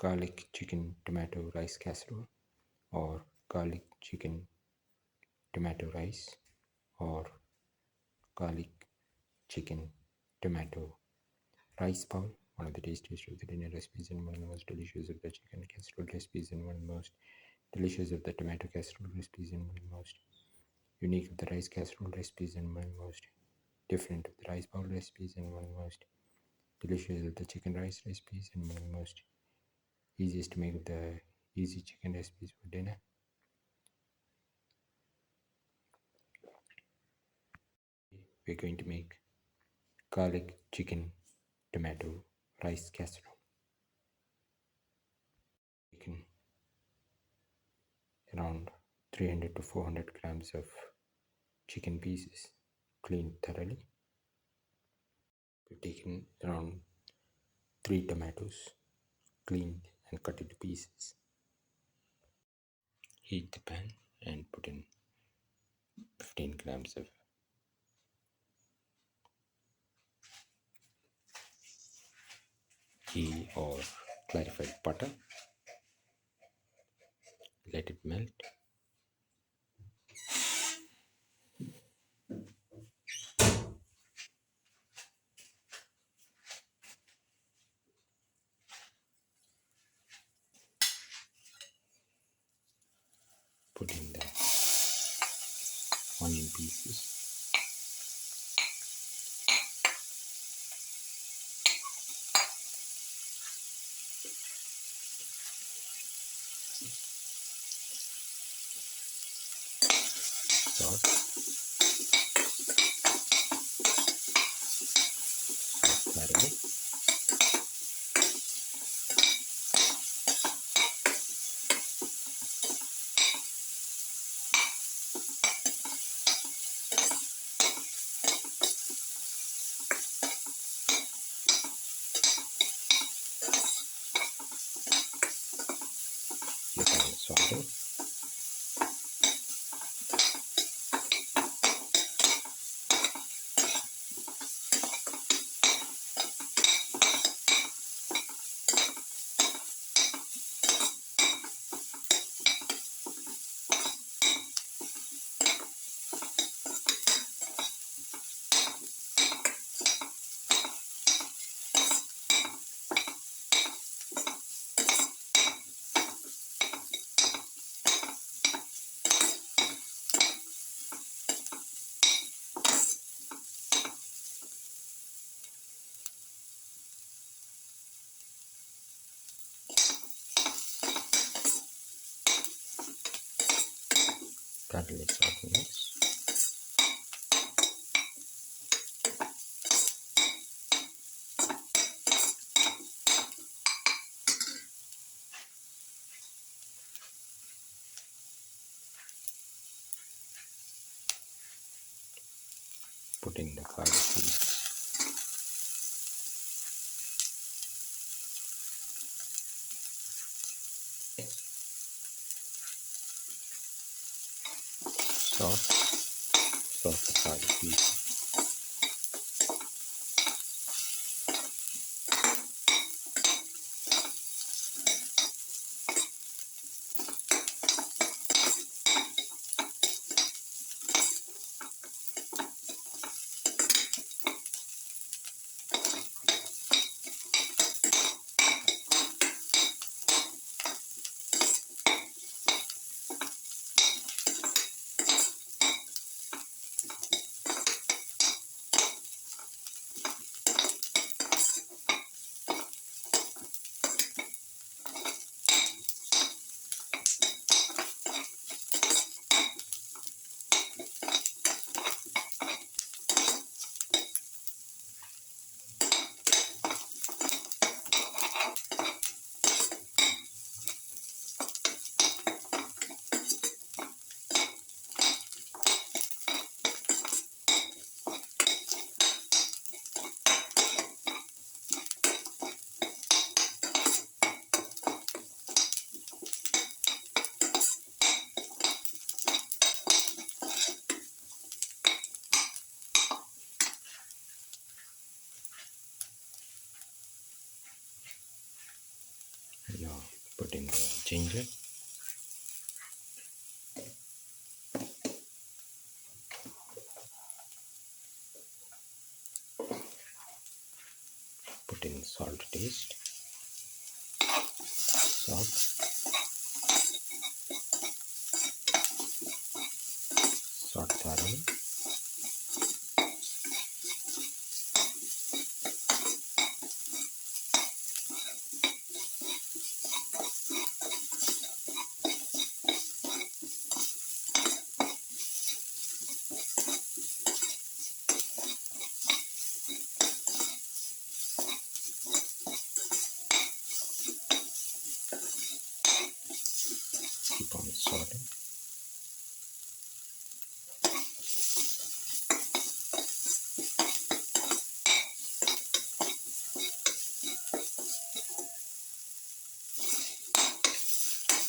garlic chicken tomato rice casserole, or garlic chicken tomato rice, or garlic chicken tomato rice bowl. One of the tastiest of the dinner recipes and one of the most delicious of the chicken casserole recipes and one of the most delicious of the tomato casserole recipes and one of the most unique of the rice casserole recipes and one of the most different of the rice bowl recipes and one of the most delicious of the chicken rice recipes and one of the most easiest to make of the easy chicken recipes for dinner. We're going to make garlic chicken tomato rice casserole. Taken around 300 to 400 grams of chicken pieces, cleaned thoroughly. We've taken around 3 tomatoes, cleaned and cut into pieces. Heat the pan and put in 15 grams of ghee or clarified butter. Let it melt. Put in the onion pieces. Salt. Clarified. You can saute. Garlic saute mix. Put in the garlic seeds. Salt the garlic seeds. Now put in the ginger. Put in salt to taste. Salt. Salt thoroughly. Keep on salting.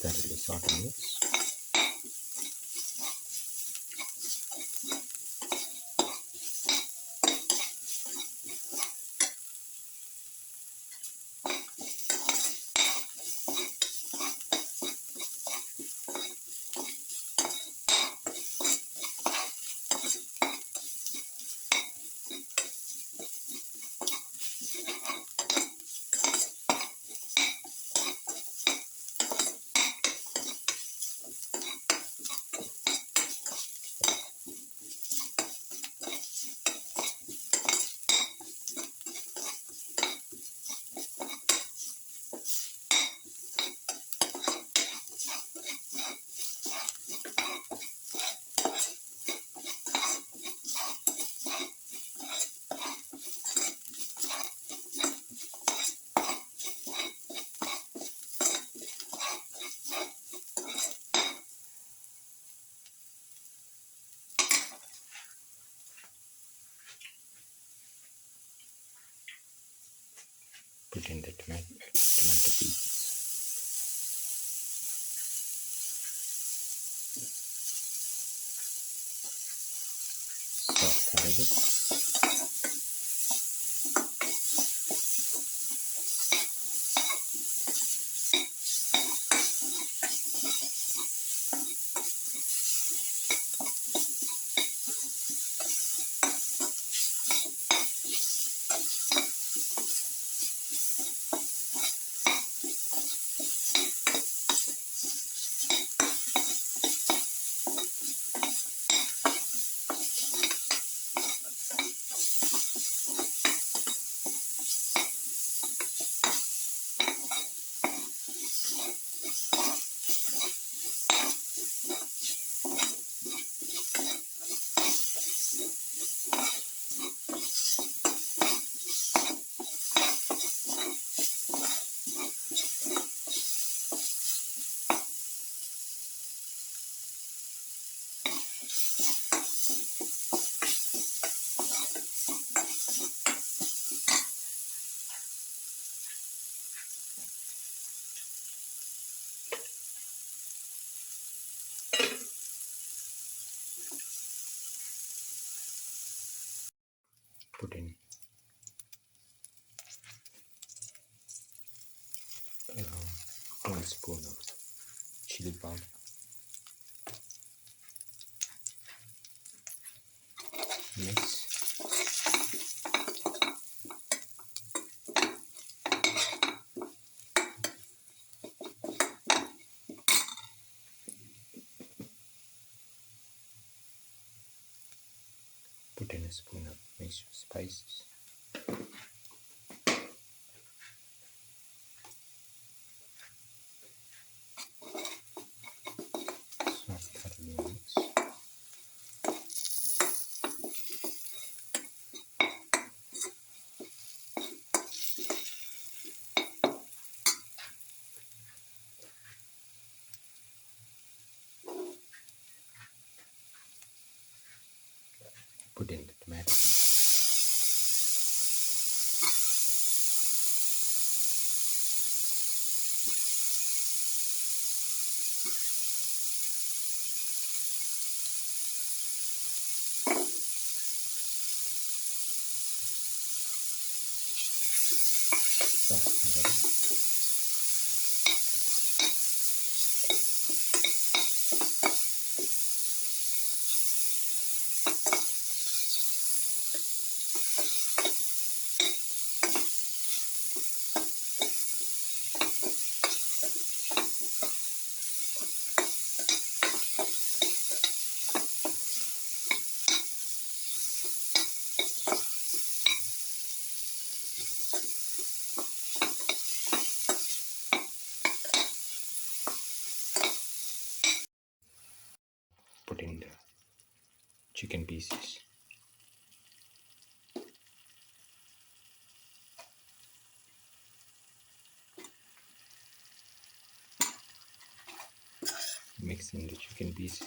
Thoroughly salt and mix. Put in the tomato pieces. Salt thoroughly. Put in around 1 spoon of chili powder. Mix. Put in a spoon of mixed spices. Salt thoroughly mix. Put in the tomato. Salt thoroughly. chicken pieces. Mix in the chicken pieces.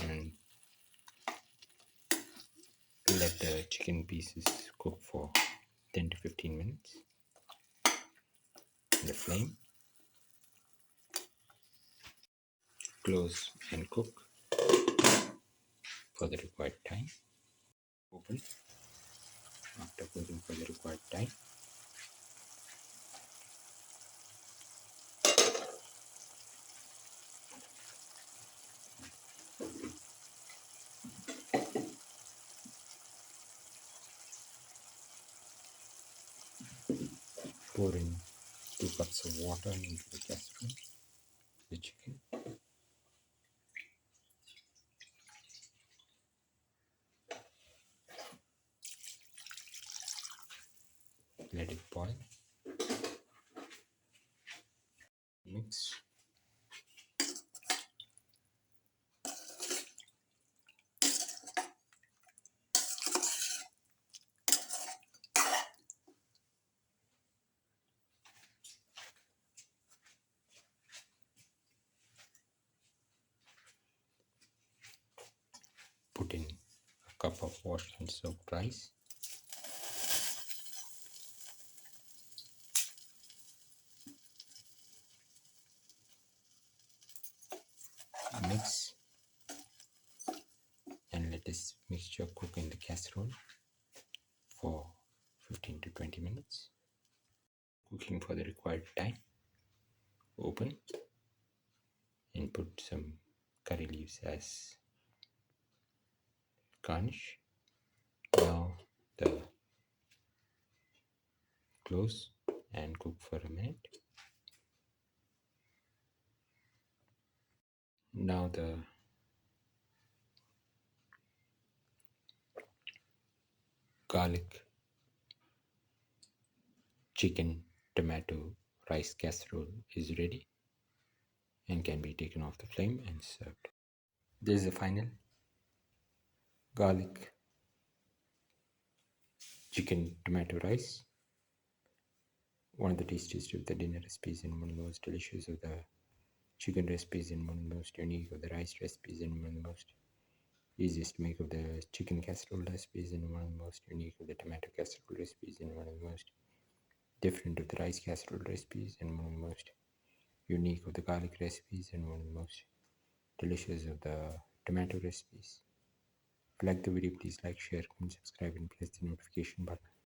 And let the chicken pieces cook for 10 to 15 minutes on the flame. Close and cook for the required time. Open after cooking for the required time. Pour in 2 cups of water into the casserole, the chicken. Let it boil. Mix. Put in a cup of washed and soaked rice. Mix and let this mixture cook in the casserole for 15 to 20 minutes. Cooking for the required time. Open and put some curry leaves as garnish. Now close and cook for a minute. Now the garlic chicken tomato rice casserole is ready and can be taken off the flame and served. This is the final garlic chicken tomato rice. One of the tastiest of the dinner recipes and one of the most delicious of the chicken recipes and one of the most unique of the rice recipes and one of the most easiest to make of the chicken casserole recipes and one of the most unique of the tomato casserole recipes and one of the most different of the rice casserole recipes and one of the most unique of the garlic recipes and one of the most delicious of the tomato recipes. If you like the video, please like, share, comment, subscribe and press the notification button.